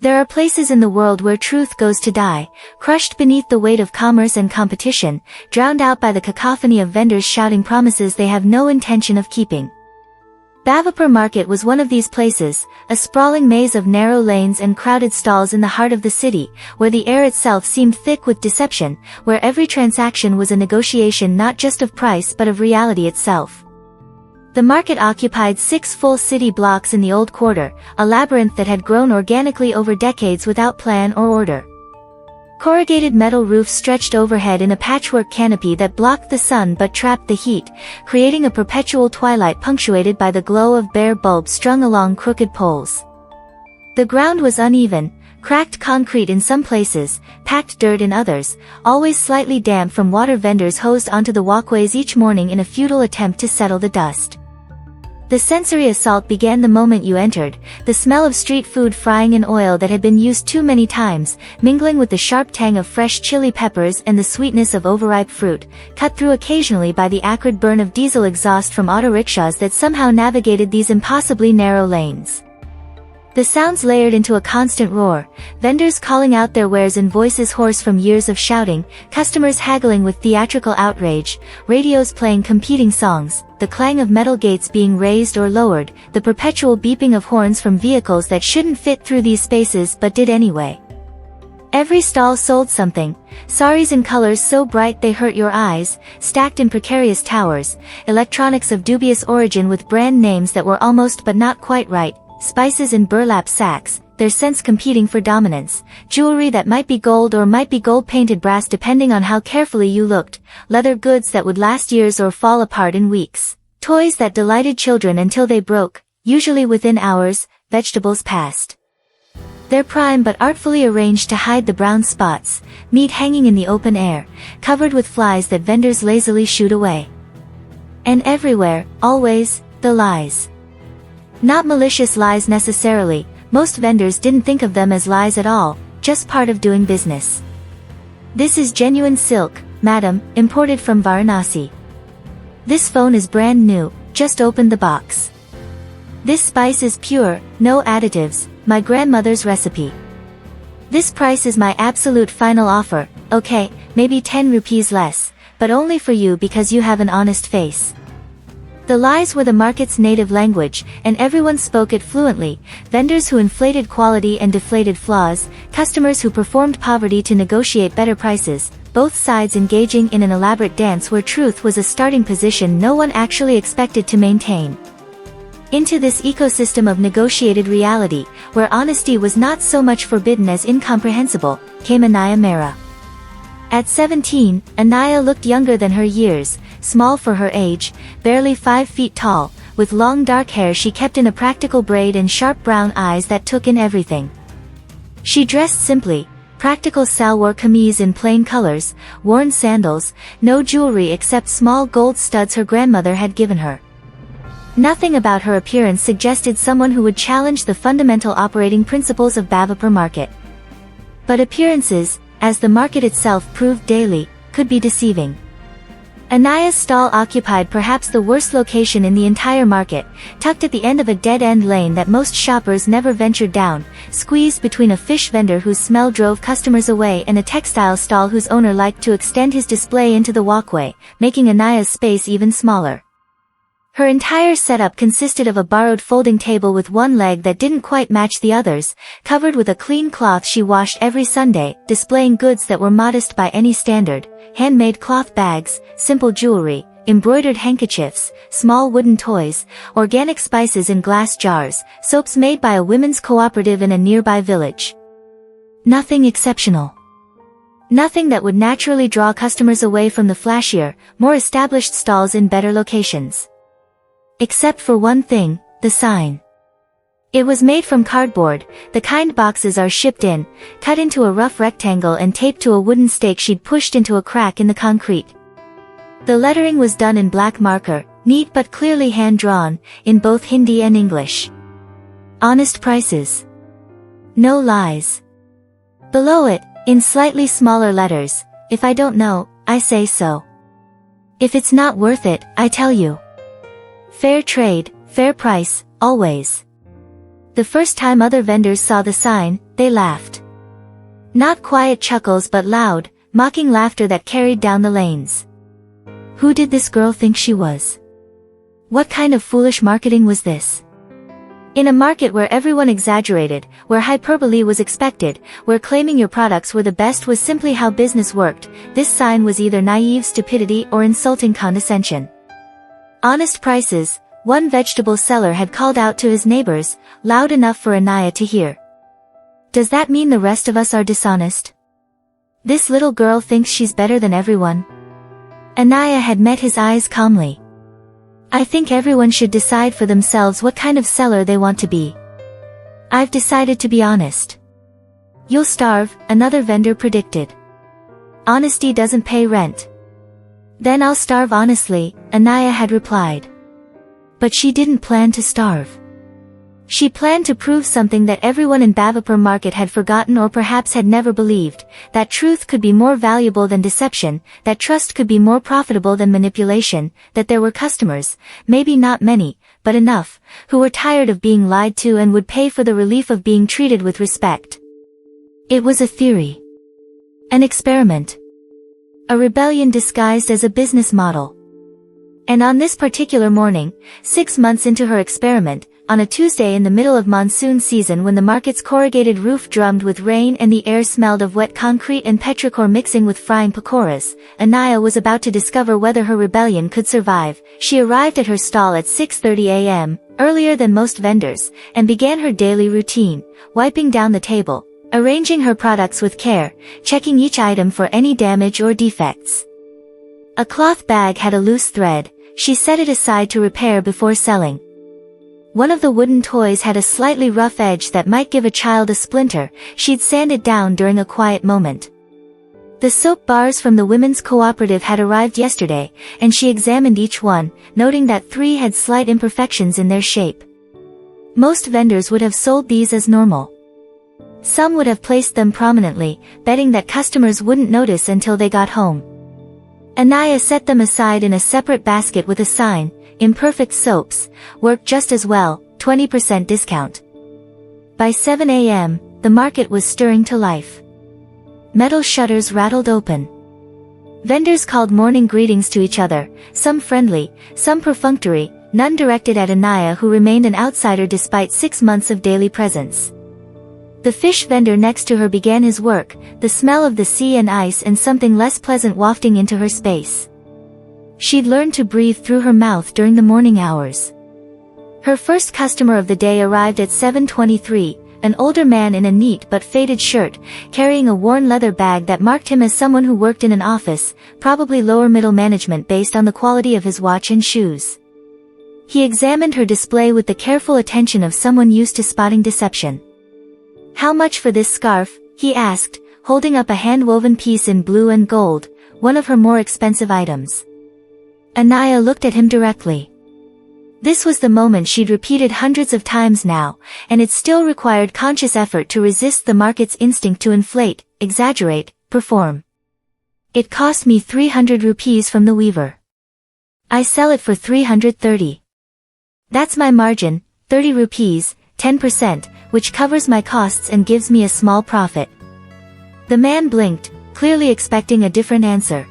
There are places in the world where truth goes to die, crushed beneath the weight of commerce and competition, drowned out by the cacophony of vendors shouting promises they have no intention of keeping. Bhavapur Market was one of these places, a sprawling maze of narrow lanes and crowded stalls in the heart of the city, where the air itself seemed thick with deception, where every transaction was a negotiation not just of price but of reality itself. The market occupied 6 full city blocks in the old quarter, a labyrinth that had grown organically over decades without plan or order. Corrugated metal roofs stretched overhead in a patchwork canopy that blocked the sun but trapped the heat, creating a perpetual twilight punctuated by the glow of bare bulbs strung along crooked poles. The ground was uneven, cracked concrete in some places, packed dirt in others, always slightly damp from water vendors hosed onto the walkways each morning in a futile attempt to settle the dust. The sensory assault began the moment you entered, the smell of street food frying in oil that had been used too many times, mingling with the sharp tang of fresh chili peppers and the sweetness of overripe fruit, cut through occasionally by the acrid burn of diesel exhaust from auto rickshaws that somehow navigated these impossibly narrow lanes. The sounds layered into a constant roar, vendors calling out their wares in voices hoarse from years of shouting, customers haggling with theatrical outrage, radios playing competing songs, the clang of metal gates being raised or lowered, the perpetual beeping of horns from vehicles that shouldn't fit through these spaces but did anyway. Every stall sold something, saris in colors so bright they hurt your eyes, stacked in precarious towers, electronics of dubious origin with brand names that were almost but not quite right, spices in burlap sacks, their scents competing for dominance, jewelry that might be gold or might be gold-painted brass depending on how carefully you looked, leather goods that would last years or fall apart in weeks, toys that delighted children until they broke, usually within hours, vegetables past their prime but artfully arranged to hide the brown spots, meat hanging in the open air, covered with flies that vendors lazily shooed away. And everywhere, always, the lies. Not malicious lies necessarily, most vendors didn't think of them as lies at all, just part of doing business. This is genuine silk, madam, imported from Varanasi. This phone is brand new, just opened the box. This spice is pure, no additives, my grandmother's recipe. This price is my absolute final offer, okay, maybe 10 rupees less, but only for you because you have an honest face. The lies were the market's native language, and everyone spoke it fluently, vendors who inflated quality and deflated flaws, customers who performed poverty to negotiate better prices, both sides engaging in an elaborate dance where truth was a starting position no one actually expected to maintain. Into this ecosystem of negotiated reality, where honesty was not so much forbidden as incomprehensible, came Anaya Mehra. At 17, Anaya looked younger than her years, small for her age, barely 5 feet tall, with long dark hair she kept in a practical braid and sharp brown eyes that took in everything. She dressed simply, practical salwar kameez in plain colors, worn sandals, no jewelry except small gold studs her grandmother had given her. Nothing about her appearance suggested someone who would challenge the fundamental operating principles of Bhavapur Market. But appearances, as the market itself proved daily, could be deceiving. Anaya's stall occupied perhaps the worst location in the entire market, tucked at the end of a dead-end lane that most shoppers never ventured down, squeezed between a fish vendor whose smell drove customers away and a textile stall whose owner liked to extend his display into the walkway, making Anaya's space even smaller. Her entire setup consisted of a borrowed folding table with one leg that didn't quite match the others, covered with a clean cloth she washed every Sunday, displaying goods that were modest by any standard, handmade cloth bags, simple jewelry, embroidered handkerchiefs, small wooden toys, organic spices in glass jars, soaps made by a women's cooperative in a nearby village. Nothing exceptional. Nothing that would naturally draw customers away from the flashier, more established stalls in better locations. Except for one thing, the sign. It was made from cardboard, the kind boxes are shipped in, cut into a rough rectangle and taped to a wooden stake she'd pushed into a crack in the concrete. The lettering was done in black marker, neat but clearly hand-drawn, in both Hindi and English. Honest prices. No lies. Below it, in slightly smaller letters, if I don't know, I say so. If it's not worth it, I tell you. Fair trade, fair price, always. The first time other vendors saw the sign, they laughed. Not quiet chuckles but loud, mocking laughter that carried down the lanes. Who did this girl think she was? What kind of foolish marketing was this? In a market where everyone exaggerated, where hyperbole was expected, where claiming your products were the best was simply how business worked, this sign was either naive stupidity or insulting condescension. Honest prices, one vegetable seller had called out to his neighbors, loud enough for Anaya to hear. Does that mean the rest of us are dishonest? This little girl thinks she's better than everyone? Anaya had met his eyes calmly. I think everyone should decide for themselves what kind of seller they want to be. I've decided to be honest. You'll starve, another vendor predicted. Honesty doesn't pay rent. Then I'll starve honestly, Anaya had replied. But she didn't plan to starve. She planned to prove something that everyone in Bhavapur market had forgotten or perhaps had never believed, that truth could be more valuable than deception, that trust could be more profitable than manipulation, that there were customers, maybe not many, but enough, who were tired of being lied to and would pay for the relief of being treated with respect. It was a theory. An experiment. A rebellion disguised as a business model. And on this particular morning, 6 months into her experiment, on a Tuesday in the middle of monsoon season when the market's corrugated roof drummed with rain and the air smelled of wet concrete and petrichor mixing with frying pakoras, Anaya was about to discover whether her rebellion could survive. She arrived at her stall at 6:30 a.m., earlier than most vendors, and began her daily routine, wiping down the table, arranging her products with care, checking each item for any damage or defects. A cloth bag had a loose thread. She set it aside to repair before selling. One of the wooden toys had a slightly rough edge that might give a child a splinter. She'd sand it down during a quiet moment. The soap bars from the women's cooperative had arrived yesterday, and she examined each one, noting that 3 had slight imperfections in their shape. Most vendors would have sold these as normal. Some would have placed them prominently, betting that customers wouldn't notice until they got home. Anaya set them aside in a separate basket with a sign, imperfect soaps, work just as well, 20% discount. By 7 a.m., the market was stirring to life. Metal shutters rattled open. Vendors called morning greetings to each other, some friendly, some perfunctory, none directed at Anaya who remained an outsider despite 6 months of daily presence. The fish vendor next to her began his work, the smell of the sea and ice and something less pleasant wafting into her space. She'd learned to breathe through her mouth during the morning hours. Her first customer of the day arrived at 7:23, an older man in a neat but faded shirt, carrying a worn leather bag that marked him as someone who worked in an office, probably lower middle management based on the quality of his watch and shoes. He examined her display with the careful attention of someone used to spotting deception. How much for this scarf? He asked, holding up a hand-woven piece in blue and gold, one of her more expensive items. Anaya looked at him directly. This was the moment she'd repeated hundreds of times now, and it still required conscious effort to resist the market's instinct to inflate, exaggerate, perform. It cost me 300 rupees from the weaver. I sell it for 330. That's my margin, 30 rupees, 10%, which covers my costs and gives me a small profit. The man blinked, clearly expecting a different answer.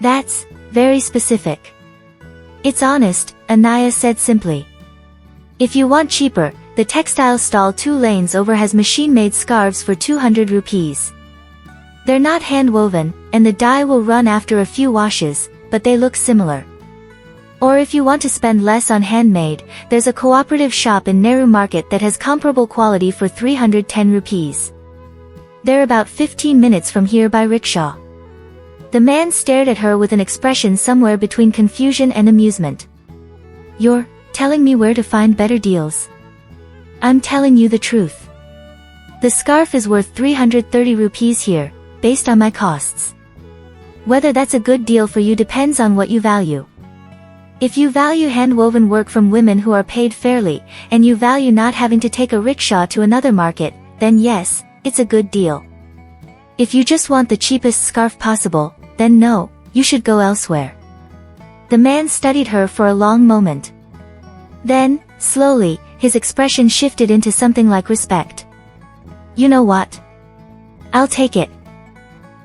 That's very specific. It's honest, Anaya said simply. If you want cheaper, the textile stall 2 lanes over has machine-made scarves for 200 rupees. They're not hand-woven, and the dye will run after a few washes, but they look similar. Or if you want to spend less on handmade, there's a cooperative shop in Nehru Market that has comparable quality for 310 rupees. They're about 15 minutes from here by rickshaw. The man stared at her with an expression somewhere between confusion and amusement. You're telling me where to find better deals? I'm telling you the truth. The scarf is worth 330 rupees here, based on my costs. Whether that's a good deal for you depends on what you value. If you value hand-woven work from women who are paid fairly, and you value not having to take a rickshaw to another market, then yes, it's a good deal. If you just want the cheapest scarf possible, then no, you should go elsewhere. The man studied her for a long moment. Then, Slowly, his expression shifted into something like respect. "You know what? I'll take it."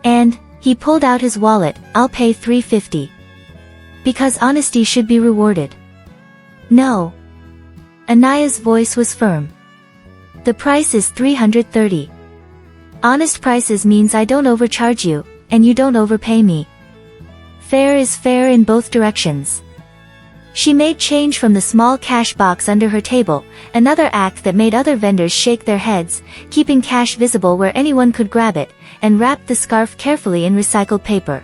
And he pulled out his wallet. "I'll pay $350. Because honesty should be rewarded." "No." Anaya's voice was firm. "The price is $330. Honest prices means I don't overcharge you, and you don't overpay me. Fair is fair in both directions." She made change from the small cash box under her table, another act that made other vendors shake their heads, keeping cash visible where anyone could grab it, and wrapped the scarf carefully in recycled paper.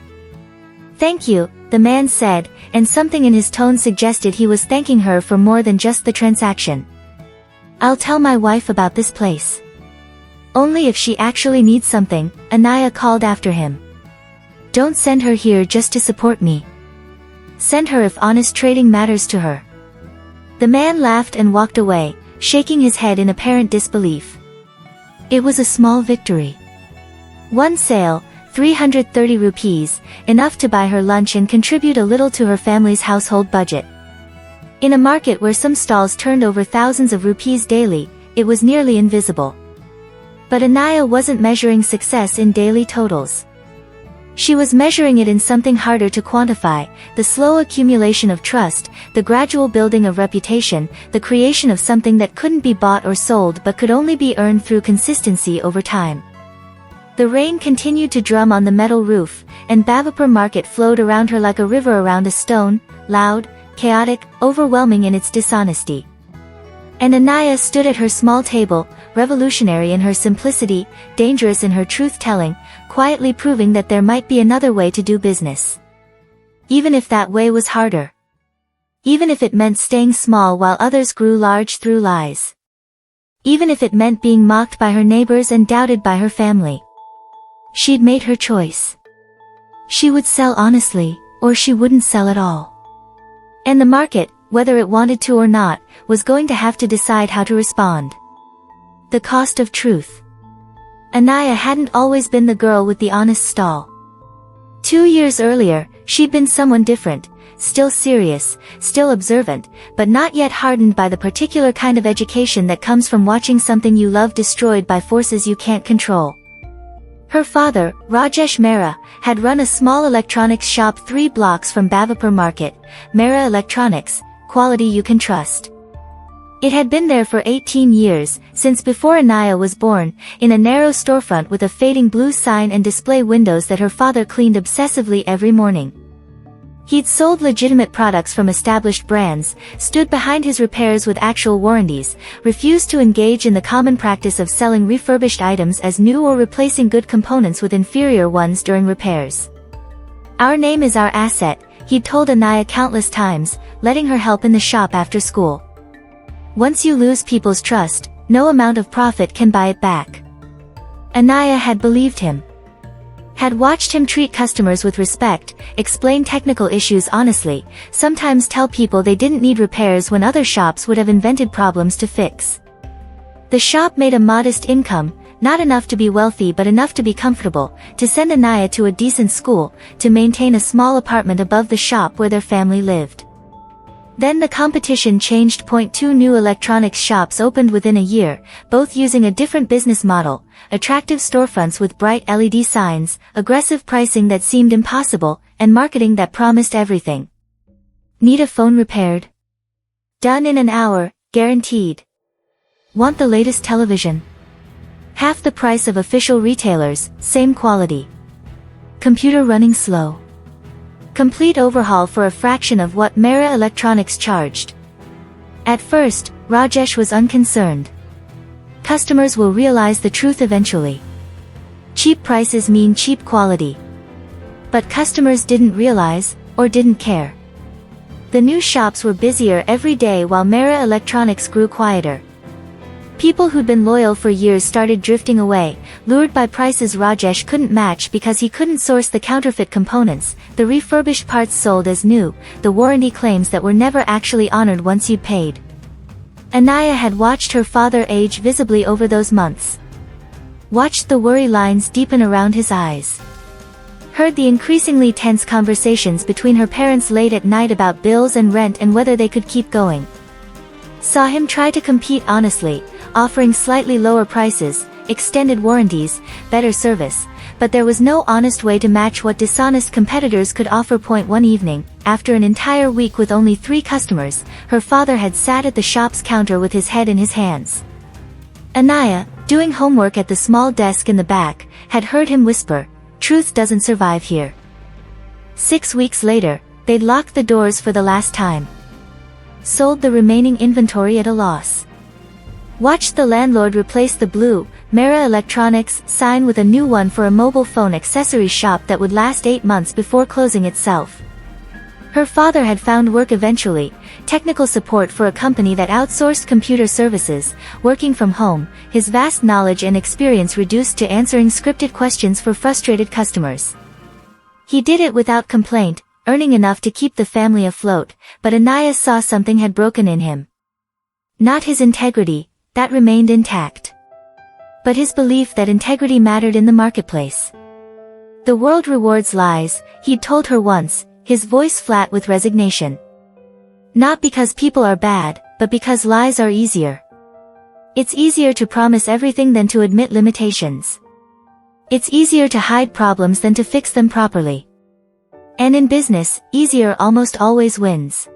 "Thank you," the man said, and something in his tone suggested he was thanking her for more than just the transaction. "I'll tell my wife about this place. Only if she actually needs something," Anaya called after him. "Don't send her here just to support me. Send her if honest trading matters to her." The man laughed and walked away, shaking his head in apparent disbelief. It was a small victory. One sale, 330 rupees, enough to buy her lunch and contribute a little to her family's household budget. In a market where some stalls turned over thousands of rupees daily, it was nearly invisible. But Anaya wasn't measuring success in daily totals. She was measuring it in something harder to quantify: the slow accumulation of trust, the gradual building of reputation, the creation of something that couldn't be bought or sold but could only be earned through consistency over time. The rain continued to drum on the metal roof, and Bhavapur market flowed around her like a river around a stone, loud, chaotic, overwhelming in its dishonesty. And Anaya stood at her small table, revolutionary in her simplicity, dangerous in her truth-telling, quietly proving that there might be another way to do business. Even if that way was harder. Even if it meant staying small while others grew large through lies. Even if it meant being mocked by her neighbors and doubted by her family. She'd made her choice. She would sell honestly, or she wouldn't sell at all. And the market, whether it wanted to or not, was going to have to decide how to respond. The cost of truth. Anaya hadn't always been the girl with the honest stall. 2 years earlier, she'd been someone different, still serious, still observant, but not yet hardened by the particular kind of education that comes from watching something you love destroyed by forces you can't control. Her father, Rajesh Mehra, had run a small electronics shop 3 blocks from Bhavapur Market, Mehra Electronics, quality you can trust. It had been there for 18 years, since before Anaya was born, in a narrow storefront with a fading blue sign and display windows that her father cleaned obsessively every morning. He'd sold legitimate products from established brands, stood behind his repairs with actual warranties, refused to engage in the common practice of selling refurbished items as new or replacing good components with inferior ones during repairs. "Our name is our asset," he'd told Anaya countless times, letting her help in the shop after school. "Once you lose people's trust, no amount of profit can buy it back." Anaya had believed him. Had watched him treat customers with respect, explain technical issues honestly, sometimes tell people they didn't need repairs when other shops would have invented problems to fix. The shop made a modest income, not enough to be wealthy but enough to be comfortable, to send Anaya to a decent school, to maintain a small apartment above the shop where their family lived. Then the competition changed. 2 new electronics shops opened within a year, both using a different business model: attractive storefronts with bright LED signs, aggressive pricing that seemed impossible, and marketing that promised everything. Need a phone repaired? Done in an hour, guaranteed. Want the latest television? Half the price of official retailers, same quality. Computer running slow? Complete overhaul for a fraction of what Mehra Electronics charged. At first, Rajesh was unconcerned. Customers will realize the truth eventually. Cheap prices mean cheap quality. But customers didn't realize, or didn't care. The new shops were busier every day while Mehra Electronics grew quieter. People who'd been loyal for years started drifting away, lured by prices Rajesh couldn't match because he couldn't source the counterfeit components, the refurbished parts sold as new, the warranty claims that were never actually honored once you'd paid. Anaya had watched her father age visibly over those months. Watched the worry lines deepen around his eyes. Heard the increasingly tense conversations between her parents late at night about bills and rent and whether they could keep going. saw him try to compete honestly, offering slightly lower prices, extended warranties, better service, but there was no honest way to match what dishonest competitors could offer. One evening, after an entire week with only 3 customers, her father had sat at the shop's counter with his head in his hands. Anaya, doing homework at the small desk in the back, had heard him whisper, "Truth doesn't survive here." 6 weeks later, they'd locked the doors for the last time. Sold the remaining inventory at a loss. Watched the landlord replace the blue Mera Electronics sign with a new one for a mobile phone accessories shop that would last 8 months before closing itself. Her father had found work eventually, technical support for a company that outsourced computer services, working from home, his vast knowledge and experience reduced to answering scripted questions for frustrated customers. He did it without complaint, earning enough to keep the family afloat, but Anaya saw something had broken in him. Not his integrity, that remained intact, but his belief that integrity mattered in the marketplace. "The world rewards lies," he'd told her once, his voice flat with resignation. "Not because people are bad, but because lies are easier. It's easier to promise everything than to admit limitations. It's easier to hide problems than to fix them properly. And in business, easier almost always wins."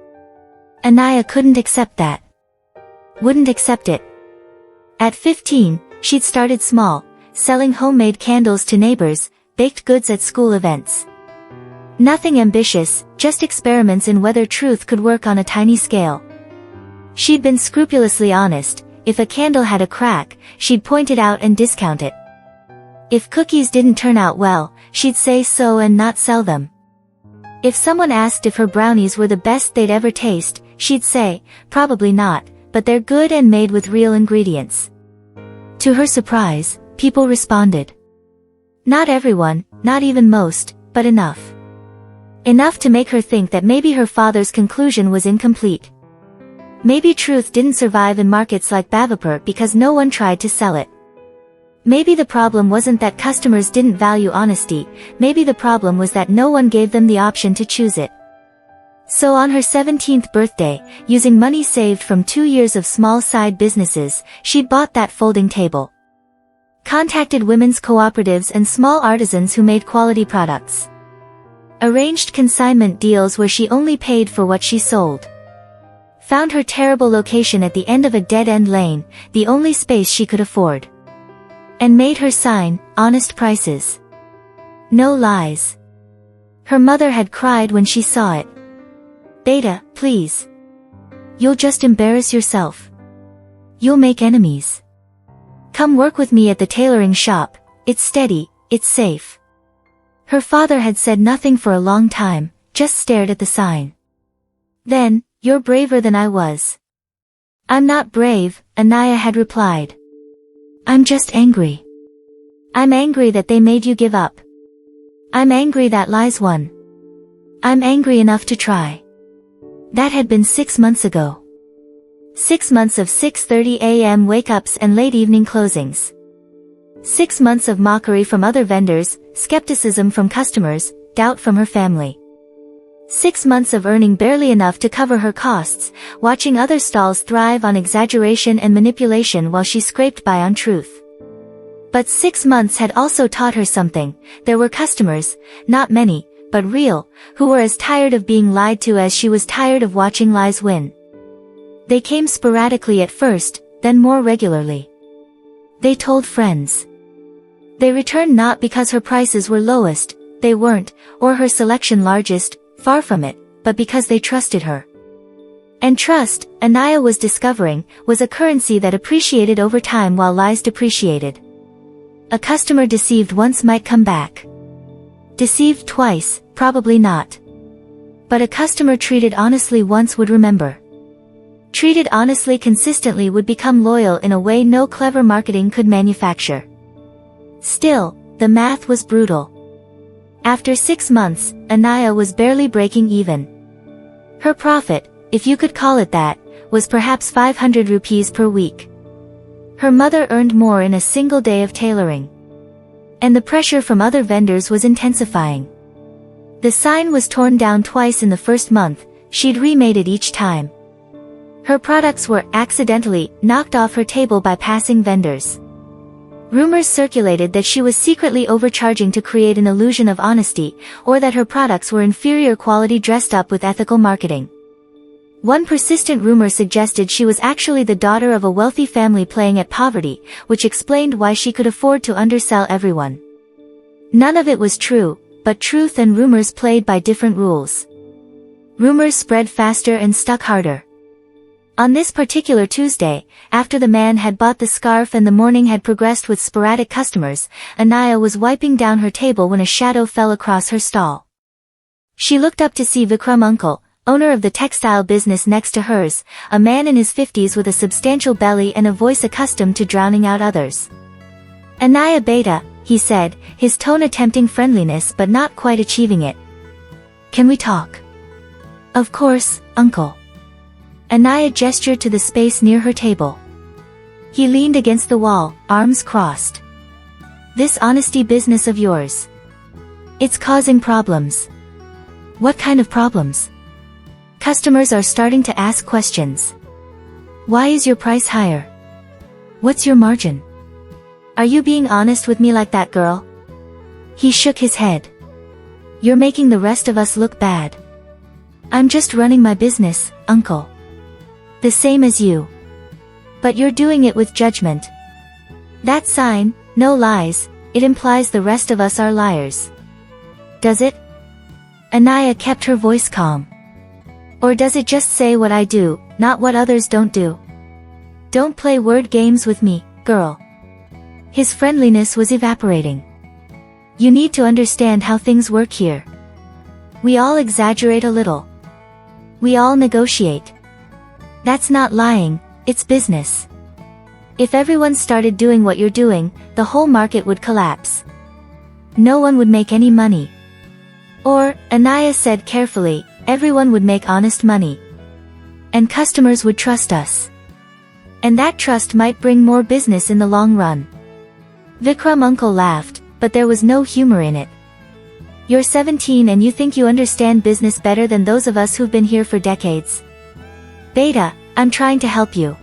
Anaya couldn't accept that. Wouldn't accept it. At 15, she'd started small, selling homemade candles to neighbors, baked goods at school events. Nothing ambitious, just experiments in whether truth could work on a tiny scale. She'd been scrupulously honest. If a candle had a crack, she'd point it out and discount it. If cookies didn't turn out well, she'd say so and not sell them. If someone asked if her brownies were the best they'd ever taste, she'd say, "Probably not, but they're good and made with real ingredients." To her surprise, people responded. Not everyone, not even most, but enough. Enough to make her think that maybe her father's conclusion was incomplete. Maybe truth didn't survive in markets like Bavapur because no one tried to sell it. Maybe the problem wasn't that customers didn't value honesty, maybe the problem was that no one gave them the option to choose it. So on her 17th birthday, using money saved from 2 years of small side businesses, she'd bought that folding table. Contacted women's cooperatives and small artisans who made quality products. Arranged consignment deals where she only paid for what she sold. Found her terrible location at the end of a dead-end lane, the only space she could afford. And made her sign, honest prices. No lies. Her mother had cried when she saw it. "Beta, please. You'll just embarrass yourself. You'll make enemies. Come work with me at the tailoring shop, it's steady, it's safe." Her father had said nothing for a long time, just stared at the sign. Then, "You're braver than I was." "I'm not brave," Anaya had replied. "I'm just angry. I'm angry that they made you give up. I'm angry that lies won. I'm angry enough to try." That had been 6 months ago. 6 months of 6:30 a.m. wake-ups and late evening closings. 6 months of mockery from other vendors, skepticism from customers, doubt from her family. 6 months of earning barely enough to cover her costs, watching other stalls thrive on exaggeration and manipulation while she scraped by on truth. But 6 months had also taught her something. There were customers, not many, but real, who were as tired of being lied to as she was tired of watching lies win. They came sporadically at first, then more regularly. They told friends. They returned not because her prices were lowest, they weren't, or her selection largest, far from it, but because they trusted her. And trust, Anaya was discovering, was a currency that appreciated over time while lies depreciated. A customer deceived once might come back. Deceived twice, probably not. But a customer treated honestly once would remember. Treated honestly consistently would become loyal in a way no clever marketing could manufacture. Still, the math was brutal. After 6 months, Anaya was barely breaking even. Her profit, if you could call it that, was perhaps 500 rupees per week. Her mother earned more in a single day of tailoring. And the pressure from other vendors was intensifying. The sign was torn down twice in the first month, she'd remade it each time. Her products were accidentally knocked off her table by passing vendors. Rumors circulated that she was secretly overcharging to create an illusion of honesty, or that her products were inferior quality dressed up with ethical marketing. One persistent rumor suggested she was actually the daughter of a wealthy family playing at poverty, which explained why she could afford to undersell everyone. None of it was true, but truth and rumors played by different rules. Rumors spread faster and stuck harder. On this particular Tuesday, after the man had bought the scarf and the morning had progressed with sporadic customers, Anaya was wiping down her table when a shadow fell across her stall. She looked up to see Vikram uncle, owner of the textile business next to hers, a man in his 50s with a substantial belly and a voice accustomed to drowning out others. "Anaya beta," he said, his tone attempting friendliness but not quite achieving it. "Can we talk?" "Of course, uncle." Anaya gestured to the space near her table. He leaned against the wall, arms crossed. "This honesty business of yours. It's causing problems." "What kind of problems?" "Customers are starting to ask questions. Why is your price higher? What's your margin? Are you being honest with me like that, girl?" He shook his head. "You're making the rest of us look bad." "I'm just running my business, uncle. The same as you. But you're doing it with judgment. That sign, no lies, it implies the rest of us are liars. Does it?" Anaya kept her voice calm. "Or does it just say what I do, not what others don't do? Don't play word games with me, girl." His friendliness was evaporating. "You need to understand how things work here. We all exaggerate a little. We all negotiate. That's not lying, it's business. If everyone started doing what you're doing, the whole market would collapse. No one would make any money. Or, Anaya said carefully, everyone would make honest money. And customers would trust us. And that trust might bring more business in the long run." Vikram uncle laughed, but there was no humor in it. "You're 17 and you think you understand business better than those of us who've been here for decades. Beta, I'm trying to help you.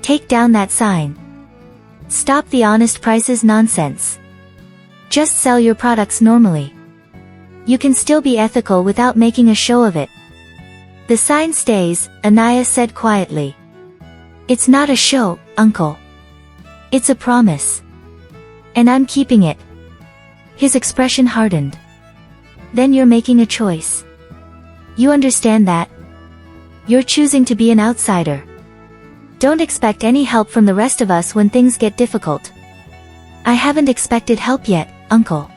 Take down that sign. Stop the honest prices nonsense. Just sell your products normally. You can still be ethical without making a show of it." "The sign stays," Anaya said quietly. "It's not a show, uncle. It's a promise. And I'm keeping it." His expression hardened. "Then you're making a choice. You understand that? You're choosing to be an outsider. Don't expect any help from the rest of us when things get difficult." "I haven't expected help yet, uncle.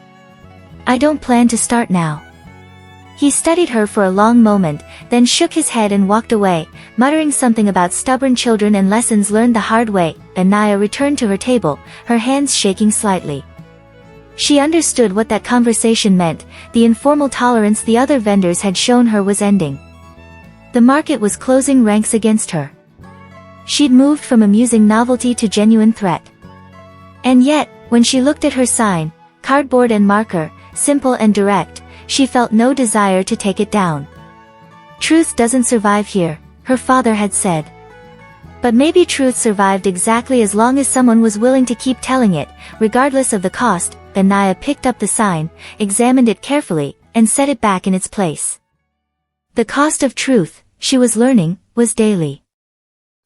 I don't plan to start now." He studied her for a long moment, then shook his head and walked away, muttering something about stubborn children and lessons learned the hard way. Anaya returned to her table, her hands shaking slightly. She understood what that conversation meant. The informal tolerance the other vendors had shown her was ending. The market was closing ranks against her. She'd moved from amusing novelty to genuine threat. And yet, when she looked at her sign, cardboard and marker, simple and direct, she felt no desire to take it down. "Truth doesn't survive here," her father had said. But maybe truth survived exactly as long as someone was willing to keep telling it, regardless of the cost. Anaya picked up the sign, examined it carefully, and set it back in its place. The cost of truth, she was learning, was daily.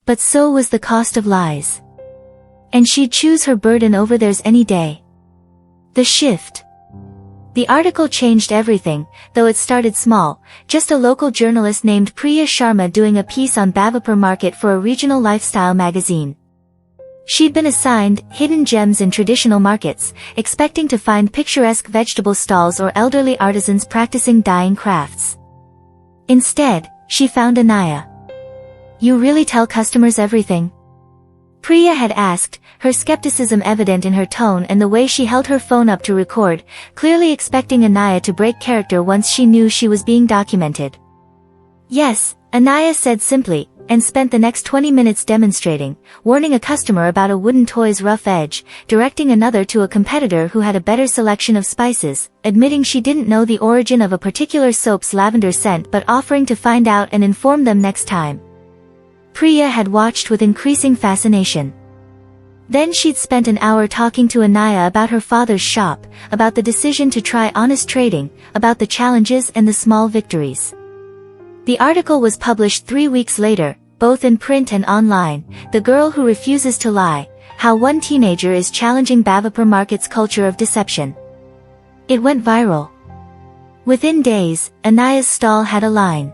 But so was the cost of lies. And she'd choose her burden over theirs any day. The shift. The article changed everything, though it started small, just a local journalist named Priya Sharma doing a piece on Bhavapur market for a regional lifestyle magazine. She'd been assigned hidden gems in traditional markets, expecting to find picturesque vegetable stalls or elderly artisans practicing dyeing crafts. Instead, she found Anaya. "You really tell customers everything?" Priya had asked, her skepticism evident in her tone and the way she held her phone up to record, clearly expecting Anaya to break character once she knew she was being documented. "Yes," Anaya said simply, and spent the next 20 minutes demonstrating, warning a customer about a wooden toy's rough edge, directing another to a competitor who had a better selection of spices, admitting she didn't know the origin of a particular soap's lavender scent but offering to find out and inform them next time. Priya had watched with increasing fascination. Then she'd spent an hour talking to Anaya about her father's shop, about the decision to try honest trading, about the challenges and the small victories. The article was published 3 weeks later, both in print and online, The Girl Who Refuses to Lie, How One Teenager is Challenging Bhavapur Market's Culture of Deception. It went viral. Within days, Anaya's stall had a line.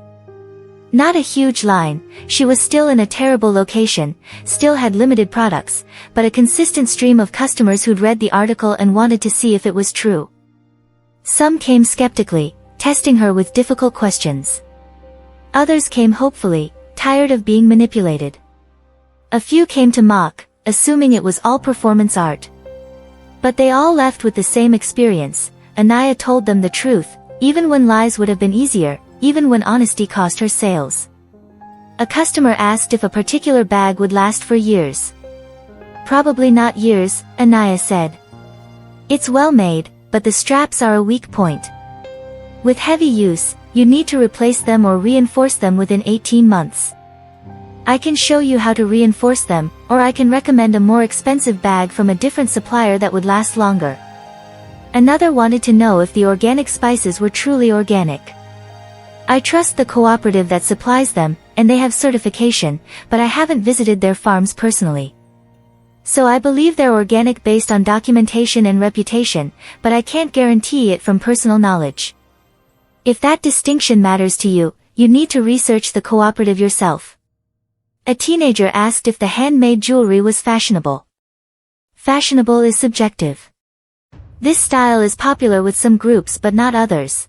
Not a huge line, she was still in a terrible location, still had limited products, but a consistent stream of customers who'd read the article and wanted to see if it was true. Some came skeptically, testing her with difficult questions. Others came hopefully, tired of being manipulated. A few came to mock, assuming it was all performance art. But they all left with the same experience. Anaya told them the truth, even when lies would have been easier, even when honesty cost her sales. A customer asked if a particular bag would last for years. Probably not years, Anaya said. It's well made, but the straps are a weak point. With heavy use, you need to replace them or reinforce them within 18 months. I can show you how to reinforce them, or I can recommend a more expensive bag from a different supplier that would last longer. Another wanted to know if the organic spices were truly organic. I trust the cooperative that supplies them, and they have certification, but I haven't visited their farms personally. So I believe they're organic based on documentation and reputation, but I can't guarantee it from personal knowledge. If that distinction matters to you, you need to research the cooperative yourself. A teenager asked if the handmade jewelry was fashionable. Fashionable is subjective. This style is popular with some groups but not others.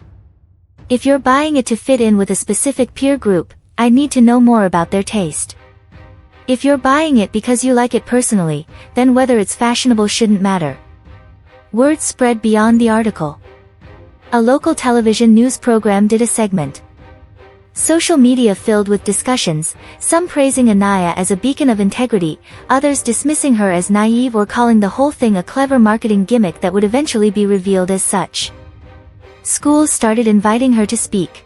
If you're buying it to fit in with a specific peer group, I need to know more about their taste. If you're buying it because you like it personally, then whether it's fashionable shouldn't matter. Word spread beyond the article. A local television news program did a segment. Social media filled with discussions, some praising Anaya as a beacon of integrity, others dismissing her as naive or calling the whole thing a clever marketing gimmick that would eventually be revealed as such. Schools started inviting her to speak.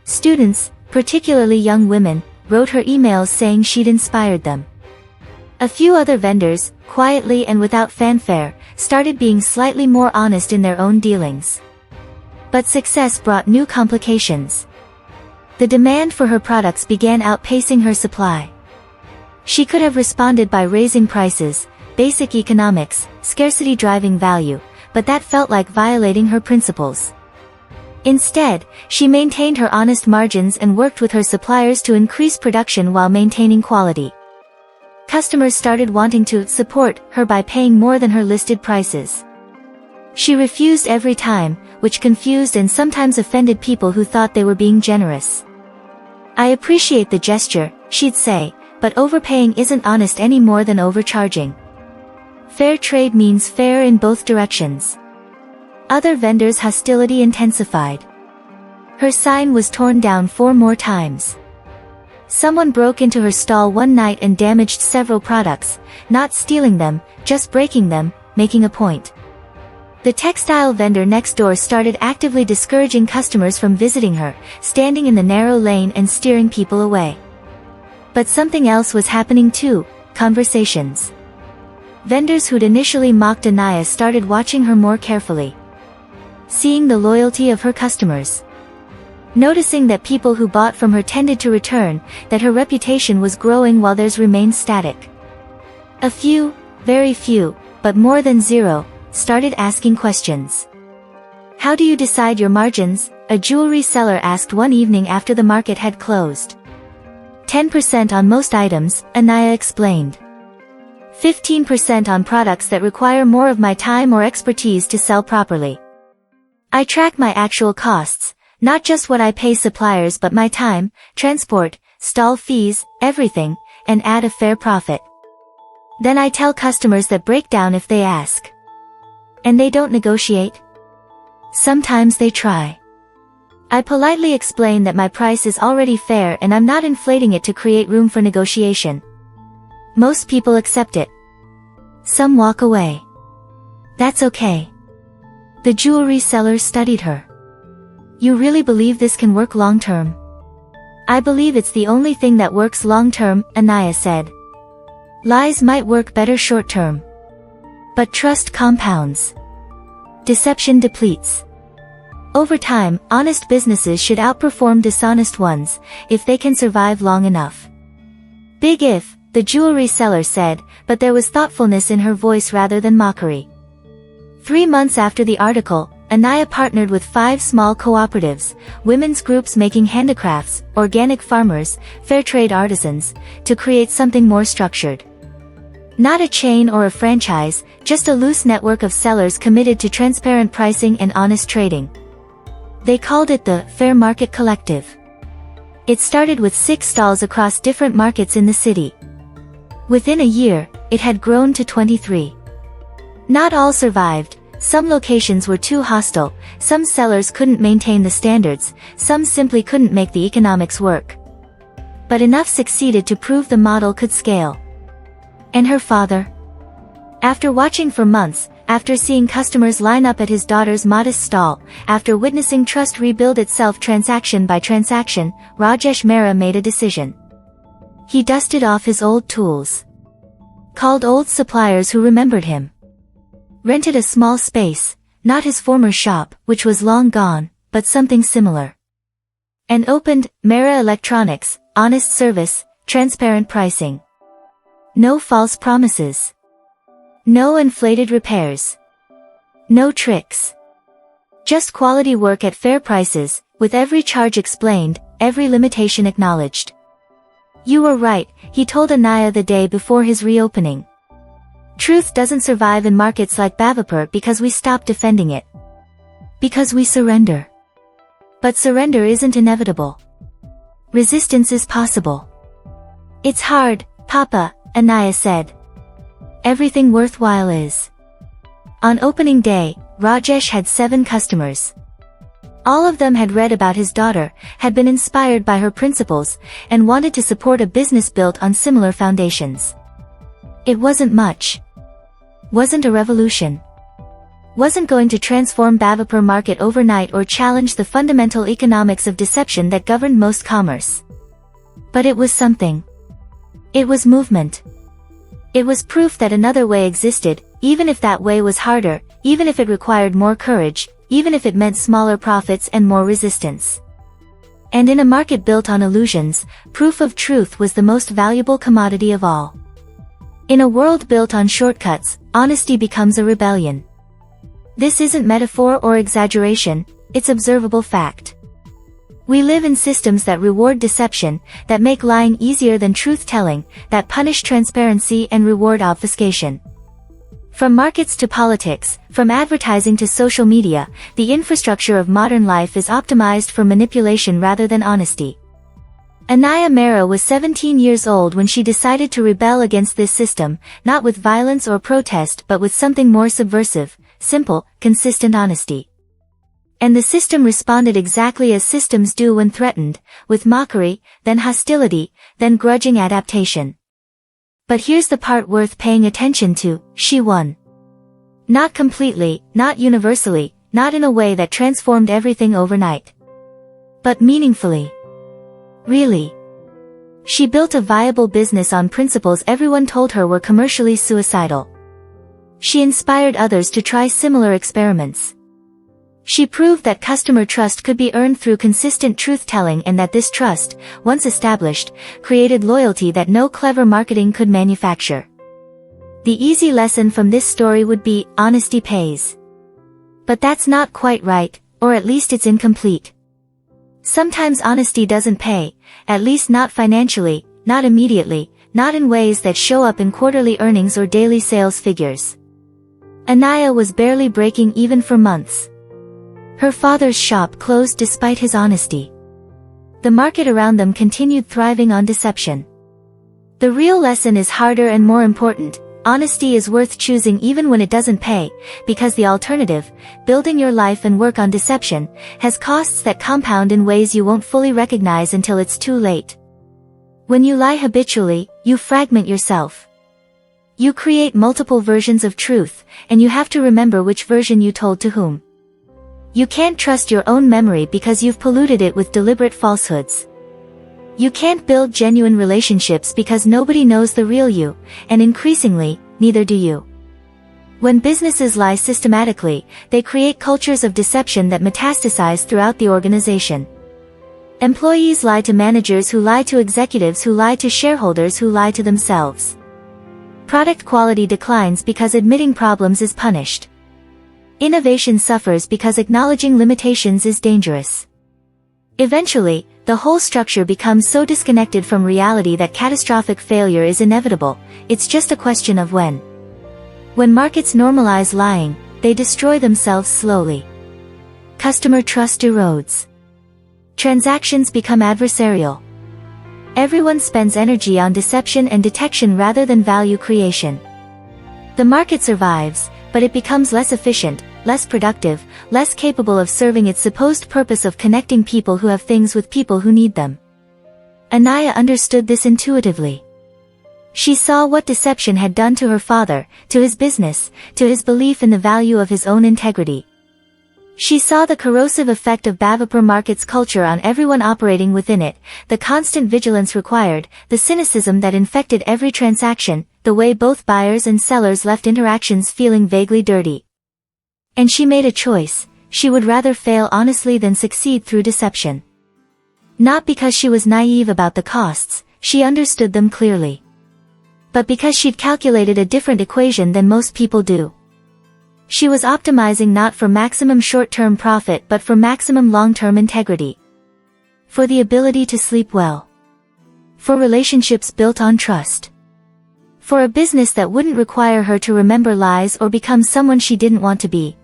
Students, particularly young women, wrote her emails saying she'd inspired them. A few other vendors, quietly and without fanfare, started being slightly more honest in their own dealings. But success brought new complications. The demand for her products began outpacing her supply. She could have responded by raising prices, basic economics, scarcity driving value, but that felt like violating her principles. Instead, she maintained her honest margins and worked with her suppliers to increase production while maintaining quality. Customers started wanting to support her by paying more than her listed prices. She refused every time, which confused and sometimes offended people who thought they were being generous. I appreciate the gesture, she'd say, but overpaying isn't honest any more than overcharging. Fair trade means fair in both directions. Other vendors' hostility intensified. Her sign was torn down 4 more times. Someone broke into her stall one night and damaged several products, not stealing them, just breaking them, making a point. The textile vendor next door started actively discouraging customers from visiting her, standing in the narrow lane and steering people away. But something else was happening too, conversations. Vendors who'd initially mocked Anaya started watching her more carefully. Seeing the loyalty of her customers. Noticing that people who bought from her tended to return, that her reputation was growing while theirs remained static. A few, very few, but more than zero, started asking questions. How do you decide your margins? A jewelry seller asked one evening after the market had closed. 10% on most items, Anaya explained. 15% on products that require more of my time or expertise to sell properly. I track my actual costs, not just what I pay suppliers but my time, transport, stall fees, everything, and add a fair profit. Then I tell customers that break down if they ask. And they don't negotiate? Sometimes they try. I politely explain that my price is already fair and I'm not inflating it to create room for negotiation. Most people accept it. Some walk away. That's okay. The jewelry seller studied her. You really believe this can work long term? I believe it's the only thing that works long-term, Anaya said. Lies might work better short-term. But trust compounds. Deception depletes. Over time, honest businesses should outperform dishonest ones, if they can survive long enough. Big if, the jewelry seller said, but there was thoughtfulness in her voice rather than mockery. 3 months after the article, Anaya partnered with 5 small cooperatives, women's groups making handicrafts, organic farmers, fair trade artisans, to create something more structured. Not a chain or a franchise, just a loose network of sellers committed to transparent pricing and honest trading. They called it the Fair Market Collective. It started with 6 stalls across different markets in the city. Within a year, it had grown to 23. Not all survived. Some locations were too hostile, some sellers couldn't maintain the standards, some simply couldn't make the economics work. But enough succeeded to prove the model could scale. And her father? After watching for months, after seeing customers line up at his daughter's modest stall, after witnessing trust rebuild itself transaction by transaction, Rajesh Mehra made a decision. He dusted off his old tools. Called old suppliers who remembered him. Rented a small space, not his former shop, which was long gone, but something similar. And opened Mehra Electronics, honest service, transparent pricing. No false promises. No inflated repairs. No tricks. Just quality work at fair prices, with every charge explained, every limitation acknowledged. You were right, he told Anaya the day before his reopening. Truth doesn't survive in markets like Bhavapur because we stop defending it. Because we surrender. But surrender isn't inevitable. Resistance is possible. It's hard, Papa, Anaya said. Everything worthwhile is. On opening day, Rajesh had 7 customers. All of them had read about his daughter, had been inspired by her principles, and wanted to support a business built on similar foundations. It wasn't much. Wasn't a revolution. Wasn't going to transform Bhavapur market overnight or challenge the fundamental economics of deception that governed most commerce. But it was something. It was movement. It was proof that another way existed, even if that way was harder, even if it required more courage, even if it meant smaller profits and more resistance. And in a market built on illusions, proof of truth was the most valuable commodity of all. In a world built on shortcuts, honesty becomes a rebellion. This isn't metaphor or exaggeration, it's observable fact. We live in systems that reward deception, that make lying easier than truth-telling, that punish transparency and reward obfuscation. From markets to politics, from advertising to social media, the infrastructure of modern life is optimized for manipulation rather than honesty. Anaya Mehra was 17 years old when she decided to rebel against this system, not with violence or protest but with something more subversive, simple, consistent honesty. And the system responded exactly as systems do when threatened, with mockery, then hostility, then grudging adaptation. But here's the part worth paying attention to, she won. Not completely, not universally, not in a way that transformed everything overnight. But meaningfully. Really. She built a viable business on principles everyone told her were commercially suicidal. She inspired others to try similar experiments. She proved that customer trust could be earned through consistent truth-telling and that this trust, once established, created loyalty that no clever marketing could manufacture. The easy lesson from this story would be, honesty pays. But that's not quite right, or at least it's incomplete. Sometimes honesty doesn't pay, at least not financially, not immediately, not in ways that show up in quarterly earnings or daily sales figures. Anaya was barely breaking even for months. Her father's shop closed despite his honesty. The market around them continued thriving on deception. The real lesson is harder and more important. Honesty is worth choosing even when it doesn't pay, because the alternative, building your life and work on deception, has costs that compound in ways you won't fully recognize until it's too late. When you lie habitually, you fragment yourself. You create multiple versions of truth, and you have to remember which version you told to whom. You can't trust your own memory because you've polluted it with deliberate falsehoods. You can't build genuine relationships because nobody knows the real you, and increasingly, neither do you. When businesses lie systematically, they create cultures of deception that metastasize throughout the organization. Employees lie to managers who lie to executives who lie to shareholders who lie to themselves. Product quality declines because admitting problems is punished. Innovation suffers because acknowledging limitations is dangerous. Eventually, the whole structure becomes so disconnected from reality that catastrophic failure is inevitable. It's just a question of when. When markets normalize lying, they destroy themselves slowly. Customer trust erodes. Transactions become adversarial. Everyone spends energy on deception and detection rather than value creation. The market survives, but it becomes less efficient, less productive, less capable of serving its supposed purpose of connecting people who have things with people who need them. Anaya understood this intuitively. She saw what deception had done to her father, to his business, to his belief in the value of his own integrity. She saw the corrosive effect of Bhavapur market's culture on everyone operating within it, the constant vigilance required, the cynicism that infected every transaction, the way both buyers and sellers left interactions feeling vaguely dirty. And she made a choice: she would rather fail honestly than succeed through deception. Not because she was naive about the costs, she understood them clearly. But because she'd calculated a different equation than most people do. She was optimizing not for maximum short-term profit but for maximum long-term integrity. For the ability to sleep well. For relationships built on trust. For a business that wouldn't require her to remember lies or become someone she didn't want to be.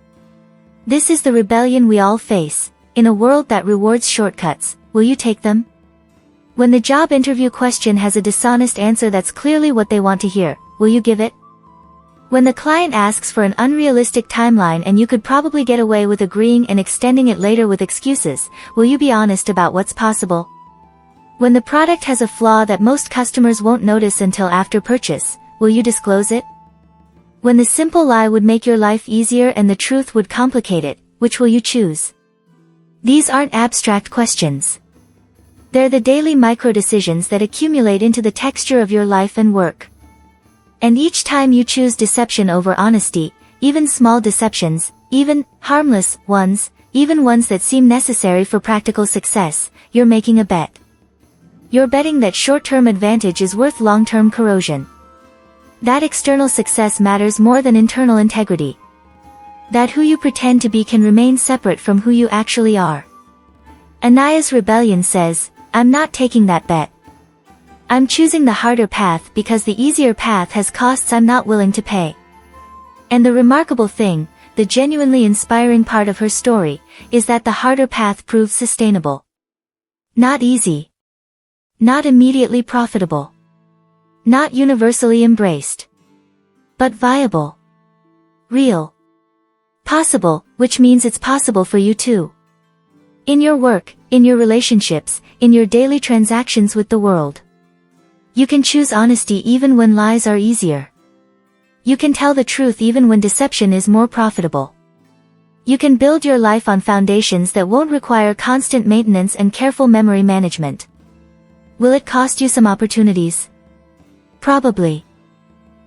This is the rebellion we all face. In a world that rewards shortcuts, will you take them? When the job interview question has a dishonest answer that's clearly what they want to hear, will you give it? When the client asks for an unrealistic timeline and you could probably get away with agreeing and extending it later with excuses, will you be honest about what's possible? When the product has a flaw that most customers won't notice until after purchase, will you disclose it? When the simple lie would make your life easier and the truth would complicate it, which will you choose? These aren't abstract questions. They're the daily micro-decisions that accumulate into the texture of your life and work. And each time you choose deception over honesty, even small deceptions, even harmless ones, even ones that seem necessary for practical success, you're making a bet. You're betting that short-term advantage is worth long-term corrosion. That external success matters more than internal integrity. That who you pretend to be can remain separate from who you actually are. Anaya's rebellion says, I'm not taking that bet. I'm choosing the harder path because the easier path has costs I'm not willing to pay. And the remarkable thing, the genuinely inspiring part of her story, is that the harder path proves sustainable. Not easy. Not immediately profitable. Not universally embraced. But viable. Real. Possible, which means it's possible for you too. In your work, in your relationships, in your daily transactions with the world. You can choose honesty even when lies are easier. You can tell the truth even when deception is more profitable. You can build your life on foundations that won't require constant maintenance and careful memory management. Will it cost you some opportunities? Probably.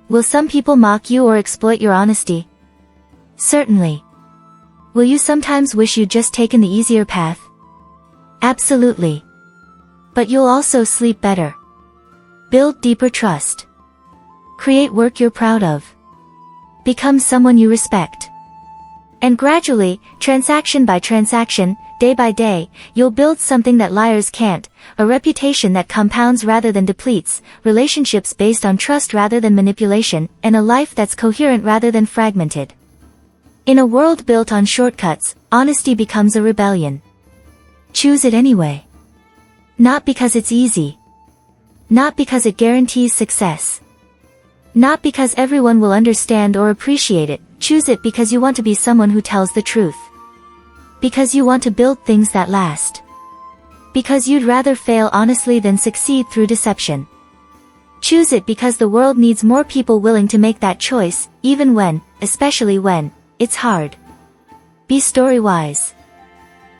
Will some people mock you or exploit your honesty? Certainly. Will you sometimes wish you'd just taken the easier path? Absolutely. But you'll also sleep better. Build deeper trust. Create work you're proud of. Become someone you respect. And gradually, transaction by transaction, day by day, you'll build something that liars can't, a reputation that compounds rather than depletes, relationships based on trust rather than manipulation, and a life that's coherent rather than fragmented. In a world built on shortcuts, honesty becomes a rebellion. Choose it anyway. Not because it's easy. Not because it guarantees success. Not because everyone will understand or appreciate it. Choose it because you want to be someone who tells the truth. Because you want to build things that last. Because you'd rather fail honestly than succeed through deception. Choose it because the world needs more people willing to make that choice, even when, especially when, it's hard. Be StoryWise.